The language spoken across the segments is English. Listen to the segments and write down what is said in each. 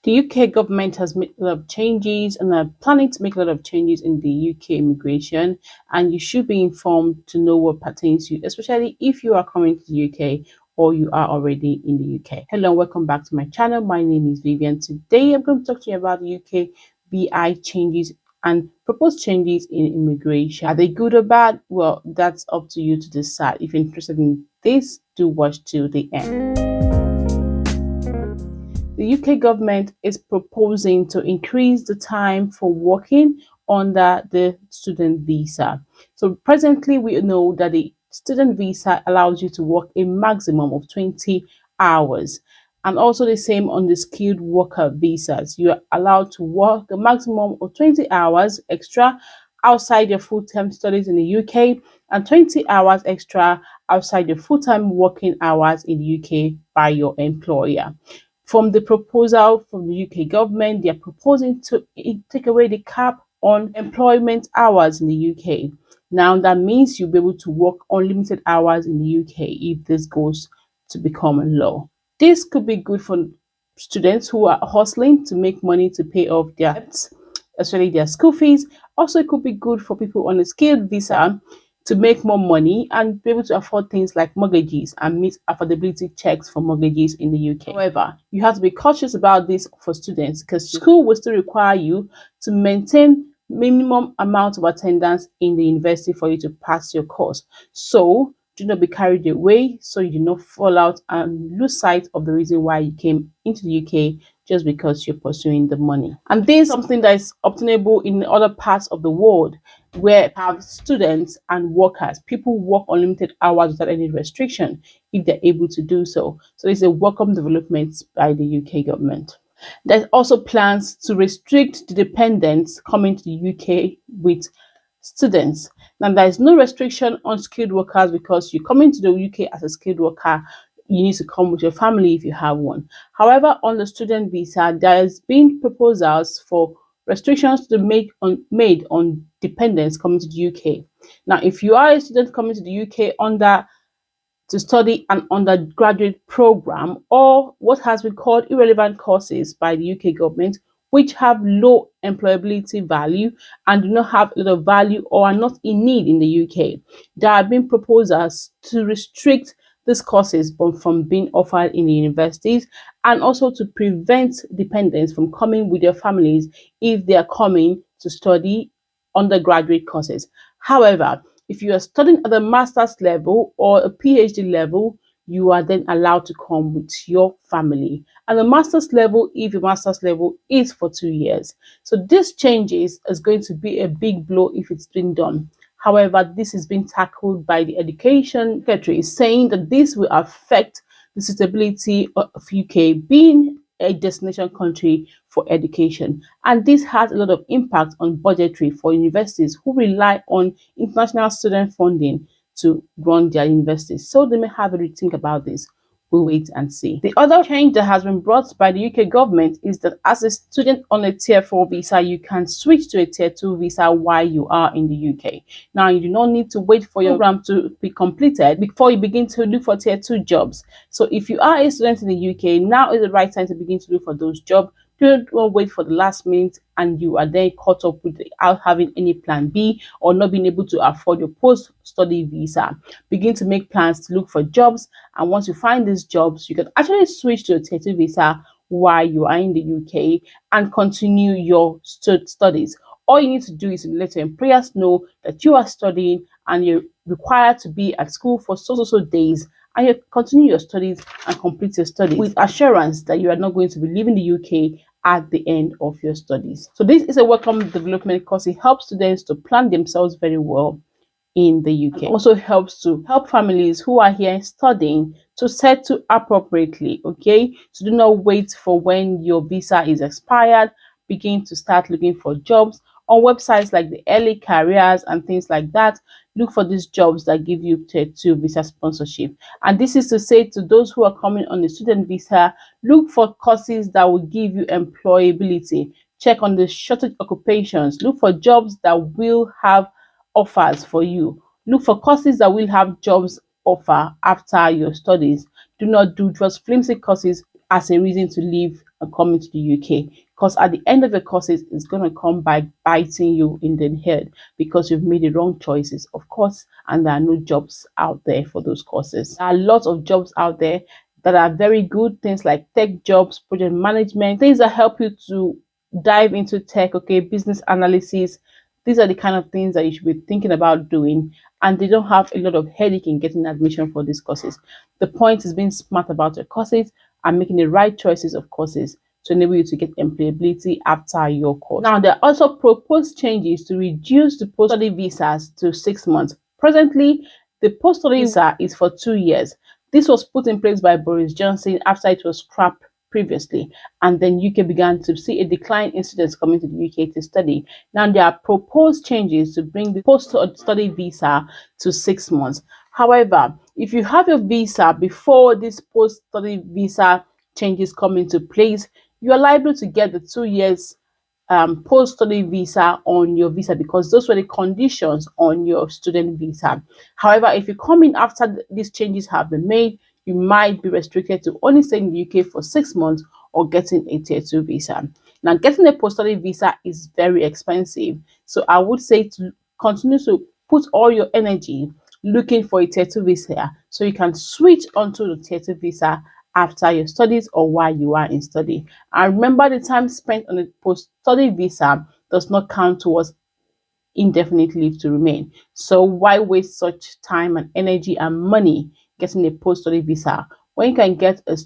The UK government has made a lot of changes and are planning to make a lot of changes in the UK immigration, and you should be informed to know what pertains to you, especially if you are coming to the UK or you are already in the UK. Hello and welcome back to my channel. My name is Vivian. Today I'm going to talk to you about the UK BI changes and proposed changes in immigration. Are they good or bad? Well, that's up to you to decide. If you're interested in this, do watch till the end. The UK government is proposing to increase the time for working under the student visa. So presently we know that the student visa allows you to work a maximum of 20 hours. And also the same on the skilled worker visas. You are allowed to work a maximum of 20 hours extra outside your full-time studies in the UK and 20 hours extra outside your full-time working hours in the UK by your employer. From the proposal from the UK government, they are proposing to take away the cap on employment hours in the UK. Now, that means you'll be able to work unlimited hours in the UK if this goes to become a law. This could be good for students who are hustling to make money to pay off their debts, especially their school fees. Also, it could be good for people on a skilled visa to make more money and be able to afford things like mortgages and meet affordability checks for mortgages in the UK. However, you have to be cautious about this for students because school will still require you to maintain minimum amount of attendance in the university for you to pass your course. So do not be carried away so you do not fall out and lose sight of the reason why you came into the UK just because you're pursuing the money. And this is something that is obtainable in other parts of the world where have students and workers. People work unlimited hours without any restriction if they're able to do so. So it's a welcome development by the UK government. There's also plans to restrict the dependents coming to the UK with students. Now, there is no restriction on skilled workers because you come into the UK as a skilled worker, you need to come with your family if you have one. However, on the student visa, there has been proposals for restrictions to made on dependents coming to the UK. Now, if you are a student coming to the UK to study an undergraduate program or what has been called irrelevant courses by the UK government, which have low employability value and do not have a lot of value or are not in need in the UK, there have been proposals to restrict these courses from being offered in the universities and also to prevent dependents from coming with their families if they are coming to study undergraduate courses. However, if you are studying at the master's level or a PhD level, you are then allowed to come with your family. And the master's level, if your master's level is for 2 years. So this changes is going to be a big blow if it's been done. However, this is being tackled by the Education Secretary, saying that this will affect the suitability of UK being a destination country for education. And this has a lot of impact on budgetary for universities who rely on international student funding to run their universities. So they may have a rethink about this. We'll wait and see. The other change that has been brought by the UK government is that as a student on a Tier 4 visa, you can switch to a Tier 2 visa while you are in the UK. Now, you do not need to wait for your program to be completed before you begin to look for Tier 2 jobs. So if you are a student in the UK, now is the right time to begin to look for those jobs. Don't wait for the last minute and you are then caught up without having any plan B or not being able to afford your post-study visa. Begin to make plans to look for jobs, and once you find these jobs, you can actually switch to a Tier 2 visa while you are in the UK and continue your studies. All you need to do is to let your employers know that you are studying and you're required to be at school for so days, and you continue your studies and complete your studies with assurance that you are not going to be leaving the UK at the end of your studies. So this is a welcome development because it helps students to plan themselves very well in the UK. It also helps to help families who are here studying to settle appropriately, okay? So do not wait for when your visa is expired. Begin to start looking for jobs on websites like the early careers and things like that. Look for these jobs that give you Tier 2 visa sponsorship. And this is to say to those who are coming on the student visa, look for courses that will give you employability. Check on the shortage occupations. Look for jobs that will have offers for you. Look for courses that will have jobs offer after your studies. Do not do just flimsy courses as a reason to leave coming to the UK, because at the end of the courses, it's going to come by biting you in the head because you've made the wrong choices, of course, and there are no jobs out there for those courses. There are lots of jobs out there that are very good, things like tech jobs, project management, things that help you to dive into tech, okay, business analysis. These are the kind of things that you should be thinking about doing, and they don't have a lot of headache in getting admission for these courses. The point is being smart about your courses and making the right choices of courses to enable you to get employability after your course. Now, there are also proposed changes to reduce the post-study visas to 6 months. Presently, the post-study visa is for 2 years. This was put in place by Boris Johnson after it was scrapped previously, and then UK began to see a decline in students coming to the UK to study. Now there are proposed changes to bring the post-study visa to 6 months. However, if you have your visa before this post-study visa changes come into place, you are liable to get the 2 years post-study visa on your visa, because those were the conditions on your student visa. However, if you come in after these changes have been made, you might be restricted to only staying in the UK for 6 months or getting a tier 2 visa. Now, getting a post-study visa is very expensive, so I would say to continue to put all your energy looking for a tier 2 visa so you can switch onto the tier 2 visa after your studies or while you are in study. And remember, the time spent on a post-study visa does not count towards indefinite leave to remain. So why waste such time and energy and money getting a post-study visa when you can get a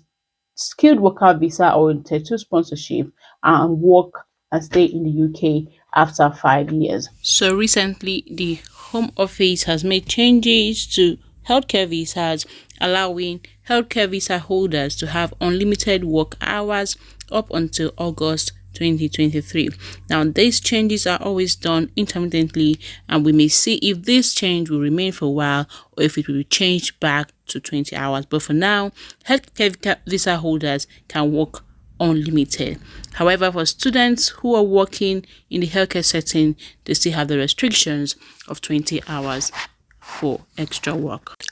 skilled worker visa or a tier 2 sponsorship and work and stay in the UK after 5 years? So recently, the Home Office has made changes to healthcare visas, allowing healthcare visa holders to have unlimited work hours up until August 2023. Now, these changes are always done intermittently, and we may see if this change will remain for a while or if it will be changed back to 20 hours. But for now, healthcare visa holders can work unlimited. However, for students who are working in the healthcare setting, they still have the restrictions of 20 hours for extra work.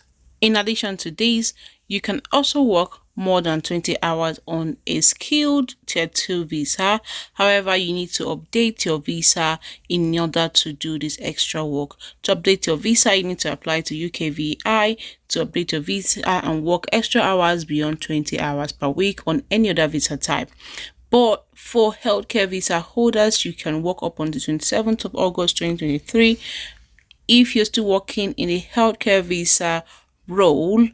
In addition to this, you can also work more than 20 hours on a skilled tier 2 visa. However, you need to update your visa in order to do this extra work. To update your visa, you need to apply to UKVI to update your visa and work extra hours beyond 20 hours per week on any other visa type. But for healthcare visa holders, you can work up on the 27th of August 2023 if you're still working in a healthcare visa role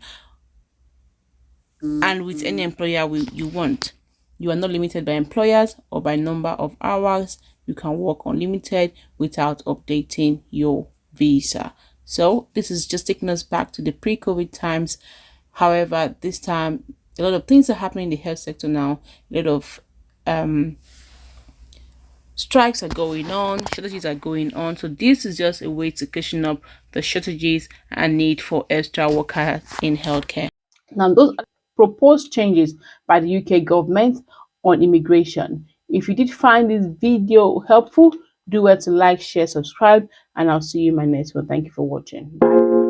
and with any employer you want. You are not limited by employers or by number of hours. You can work unlimited without updating your visa. So this is just taking us back to the pre-COVID times. However, this time a lot of things are happening in the health sector now. A lot of strikes are going on, shortages are going on. So this is just a way to cushion up the shortages and need for extra workers in healthcare. Now, those are proposed changes by the UK government on immigration. If you did find this video helpful, do well to like, share, subscribe, and I'll see you in my next one. Thank you for watching. Bye.